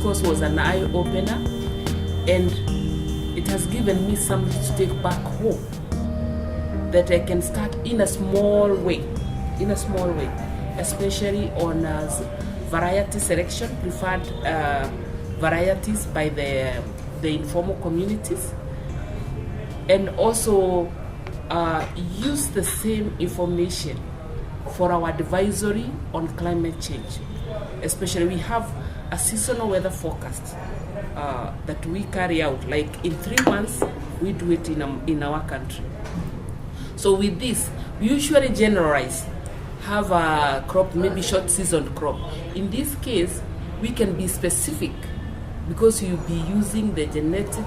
course was an eye-opener, and it has given me something to take back home that I can start in a small way, especially on variety selection, preferred varieties by the informal communities, and also use the same information for our advisory on climate change. Especially we have a seasonal weather forecast that we carry out, like in 3 months we do it in our country. So with this, we usually generalize, have a crop, maybe short season crop. In this case, we can be specific because you'll be using the genetic,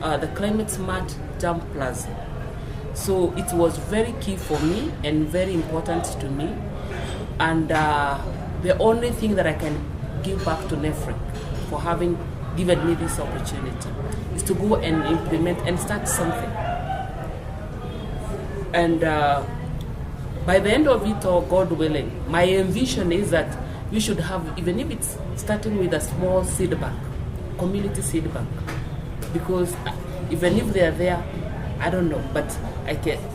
the climate smart germplasm. So it was very key for me and very important to me. And the only thing that I can give back to NEFRIC for having given me this opportunity is to go and implement and start something. And by the end of it, or God willing, my envision is that we should have, even if it's starting with a small seed bank, community seed bank, because even if they are there, I don't know, but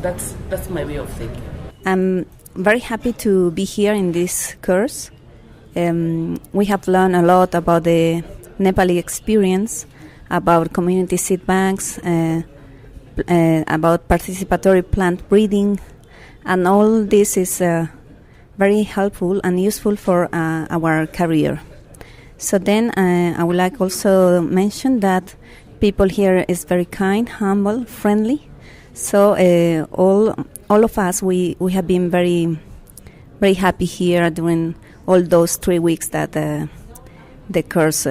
that's my way of thinking. I'm very happy to be here in this course. We have learned a lot about the Nepali experience, about community seed banks, about participatory plant breeding, and all this is very helpful and useful for our career. So then I would like also mention that people here is very kind, humble, friendly. So all of us, we have been very, very happy here during all those 3 weeks that the course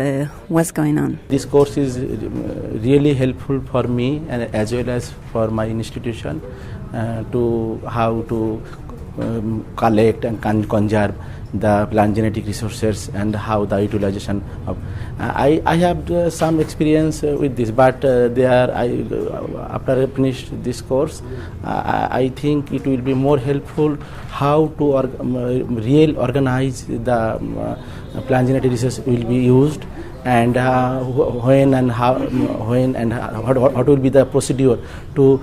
was going on. This course is really helpful for me and as well as for my institution to how to collect and conserve the plant genetic resources and how the utilization of. I have some experience with this, but after I finish this course, I think it will be more helpful how to real organize the plant genetic resources will be used, and when and what will be the procedure to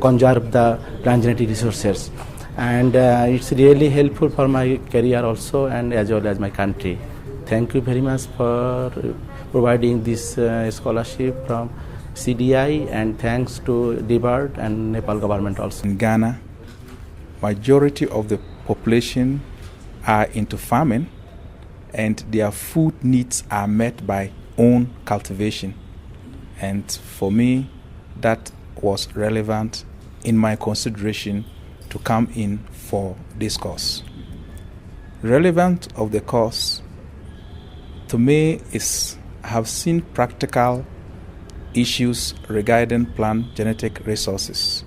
conserve the plant genetic resources. And it's really helpful for my career also and as well as my country. Thank you very much for providing this scholarship from CDI, and thanks to DBIRD and Nepal government also. In Ghana, majority of the population are into farming, and their food needs are met by own cultivation. And for me, that was relevant in my consideration to come in for this course. Relevant of the course to me is I have seen practical issues regarding plant genetic resources.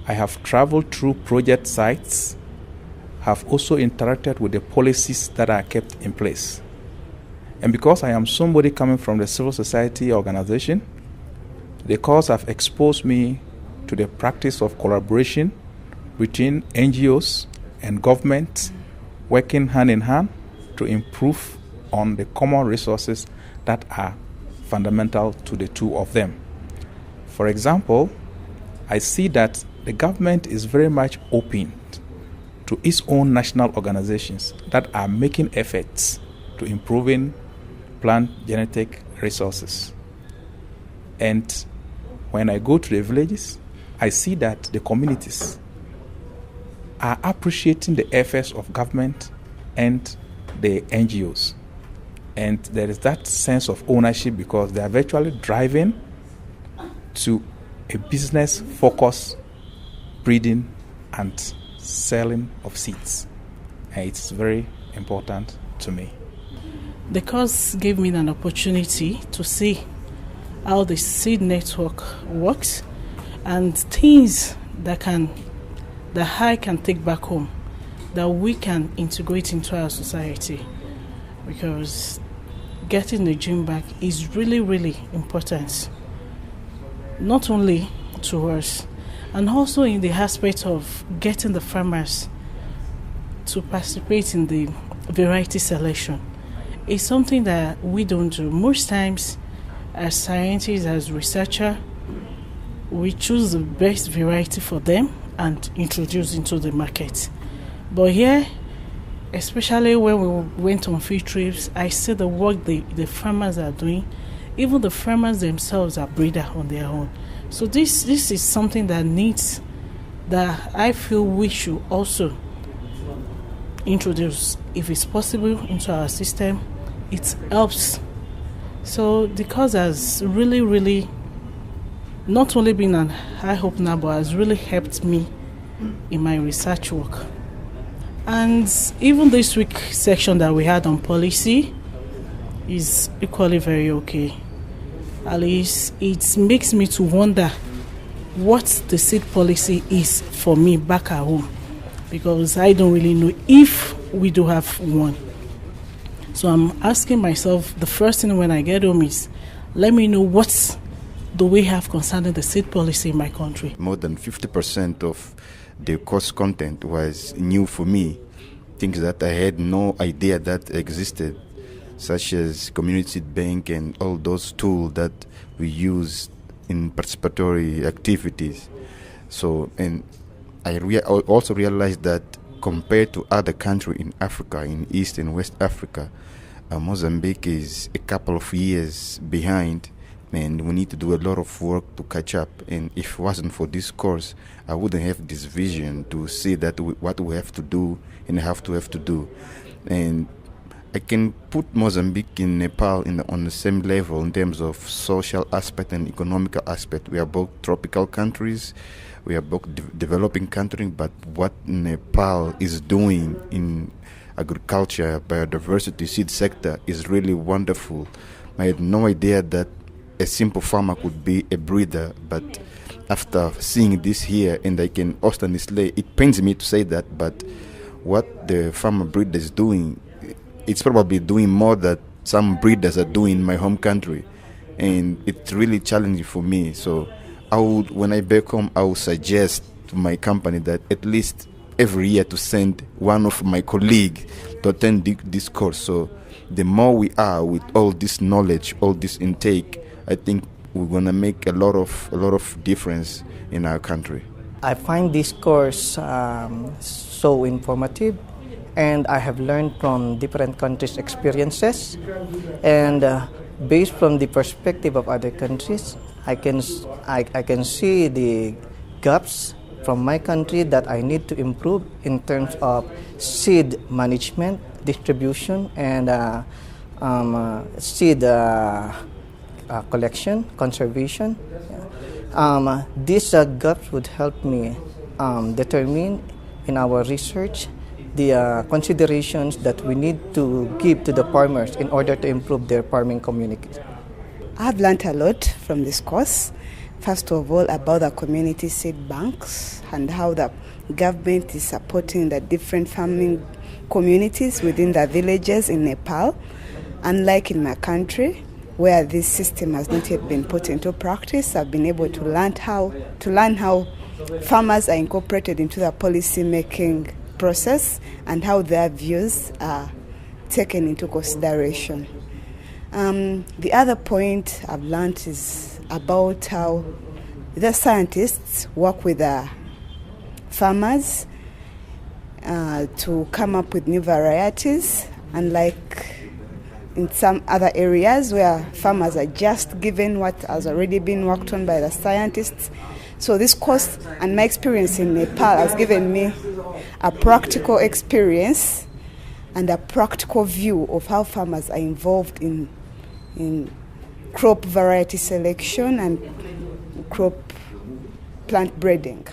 I have traveled through project sites, have also interacted with the policies that are kept in place. And because I am somebody coming from the civil society organization, the course have exposed me to the practice of collaboration between NGOs and government, working hand in hand to improve on the common resources that are fundamental to the two of them. For example, I see that the government is very much open to its own national organizations that are making efforts to improving plant genetic resources. And when I go to the villages, I see that the communities are appreciating the efforts of government and the NGOs. And there is that sense of ownership because they are virtually driving to a business-focused breeding and selling of seeds. And it's very important to me. The course gave me an opportunity to see how the seed network works and things that I can take back home, that we can integrate into our society, because getting the gene back is really, really important, not only to us, and also in the aspect of getting the farmers to participate in the variety selection It's something that we don't do. Most times, as scientists, as researchers, we choose the best variety for them and introduce into the market. But here, especially when we went on field trips, I see the work the farmers are doing. Even the farmers themselves are breeders on their own. So this is something that I feel we should also introduce, if it's possible, into our system. It helps. So the cause has really not only been an eye opener, but has really helped me in my research work. And even this week section that we had on policy is equally very okay. At least it makes me to wonder what the seed policy is for me back at home, because I don't really know if we do have one. So I'm asking myself, the first thing when I get home is, let me know what do we have concerning the seed policy in my country. More than 50% of the course content was new for me, things that I had no idea that existed, such as community seed bank and all those tools that we use in participatory activities. So, and I also realized that compared to other countries in Africa, in East and West Africa, Mozambique is a couple of years behind, and we need to do a lot of work to catch up. And if it wasn't for this course, I wouldn't have this vision to see that what we have to do and have to do. And I can put Mozambique and Nepal on the same level in terms of social aspect and economical aspect. We are both tropical countries, we are both developing countries, but what Nepal is doing in agriculture, biodiversity, seed sector is really wonderful. I had no idea that a simple farmer could be a breeder, but after seeing this here, and I can honestly, it pains me to say that, but what the farmer breeder is doing, it's probably doing more than some breeders are doing in my home country, and it's really challenging for me. So when I back home, I would suggest to my company that at least every year to send one of my colleagues to attend this course. So the more we are with all this knowledge, all this intake, I think we're gonna make a lot of difference in our country. I find this course so informative, and I have learned from different countries' experiences, and based from the perspective of other countries, I can see the gaps from my country that I need to improve in terms of seed management, distribution, and seed collection, conservation. These gaps would help me determine in our research the considerations that we need to give to the farmers in order to improve their farming community. I've learned a lot from this course. First of all, about the community seed banks and how the government is supporting the different farming communities within the villages in Nepal. Unlike in my country, where this system has not yet been put into practice, I've been able to learn how farmers are incorporated into the policy making process and how their views are taken into consideration. The other point I've learned is about how the scientists work with the farmers to come up with new varieties, unlike in some other areas where farmers are just given what has already been worked on by the scientists. So this course and my experience in Nepal has given me a practical experience and a practical view of how farmers are involved in crop variety selection and crop plant breeding.